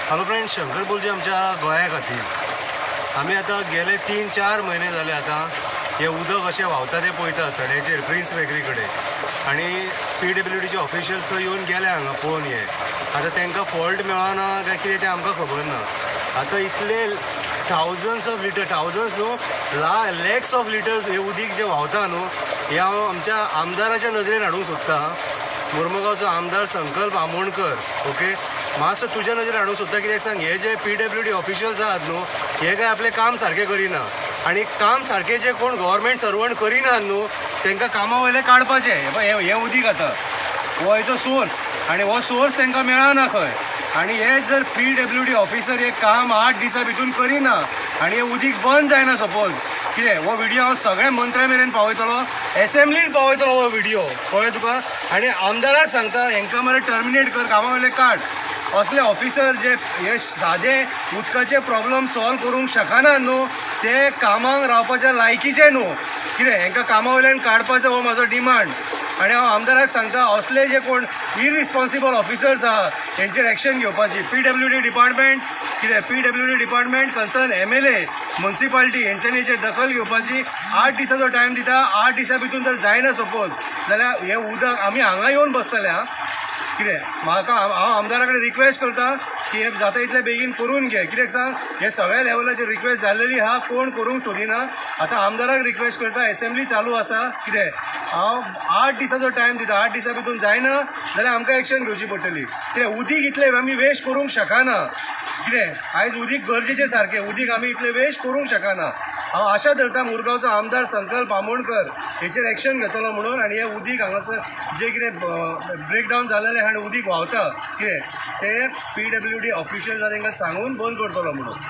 Hello friend, Shankar बोलचे आमच्या गोंया खातीर आमी आतां गेले 3-4 म्हयने जाले आतां हे उदक अशें व्हांवता तें पळयता सड्याचेर प्रिन्स बेकरी कडेन आनी PWDचे ऑफिशियल्स खंय येवन गेले हांगा पळोवन हे आतां तांकां फॉल्ट मेळना काय कितें तें आमकां खबर ना। आतां इतले थावजंड्स ऑफ लिटर, थावजंड्स न्हू लॅक्स ऑफ लिटर्स हे उदीक जे व्हांवता न्हू हे हांव आमच्या आमदाराच्या नजरेन हाडूंक सोदता। मुर्मुगांवचो आमदार संकल्प आमोणकर, ओके, मातसो तुज्या नजरेन हाडूंक सोदता। कित्याक सांग, हे जे PWD ऑफिशियल्स आहात न्हू हे काय आपलें काम सारकें करिना आनी काम सारकें जे कोण गव्हर्मेंट सर्वंट करिनात न्हू तांकां कामा वयले काडपाचें। हे उदीक आतां हो हेचो सोर्स आनी हो सोर्स तांकां मेळना खंय आनी हे जर PWD ऑफिसर हे काम 8 दिसां भितून करिना आनी हे उदीक बंद जायना सपोज कितें, हो व्हिडिओ हांव सगळ्या मंत्र्या मेरेन पावयतलो, एसेंब्लीन पावयतलो हो व्हिडिओ, कळ्ळें तुका। आनी आमदाराक सांगता हेंकां मरे टर्मिनेट कर, कामा वयले काड। असले ऑफिसर जे हे सादे उदकाचे प्रॉब्लम सॉल्व करूंक शकनात न्हू ते कामाक रावपाच्या लायकीचे न्हू। कितें, हेंकां कामा वयल्यान काडपाचो हो म्हाजो डिमांड। आनी हांव आमदाराक सांगता असले जे कोण इरिस्पॉन्सिबल ऑफिसर्स आहा तेंचेर एक्शन घेवपाची। PWD डिपार्टमेंट कितें, PWD department concern MLA municipality हेंच्यांनी हेचेर दखल घेवपाची। 8 दिसाचो टायम दिता, 8 दिसां भितून जर जायना सपोज जाल्यार हे उदक आमी हांगा येवन बसतले हा। कितें, म्हाका हांव आमदारा कडेन रिक्वेस्ट करता की हे जाता इतले बेगीन करून घे। कित्याक सांग, हे सगळ्या लेवलाचेर रिक्वेस्ट जाल्लेली आहा, कोण करूंक सोदिना। आतां आमदाराक रिक्वेस्ट करता, एसेंब्ली चालू आसा, कितें हांव 8 दिसाचो टायम दिता, 8 दिसां भितून जायना जाल्यार आमकां एक्शन घेवची पडटली। कितें, उदीक इतलें आमी वेस्ट करूंक शकना। कितें, आयज उदीक गरजेचें सारकें, उदीक आमी इतलें वेस्ट करूंक शकना। हांव आशा धरता मुरगांवचो आमदार संकल्प आमोणकर हेचेर एक्शन घेतलो म्हणून आनी हे उदीक हांगासर जे कितें ब्रेकडावन जाल्लेलें आनी उदीक व्हांवता कितें ते PWD ऑफिशियल्स तांकां सांगून बंद करतलो म्हणून।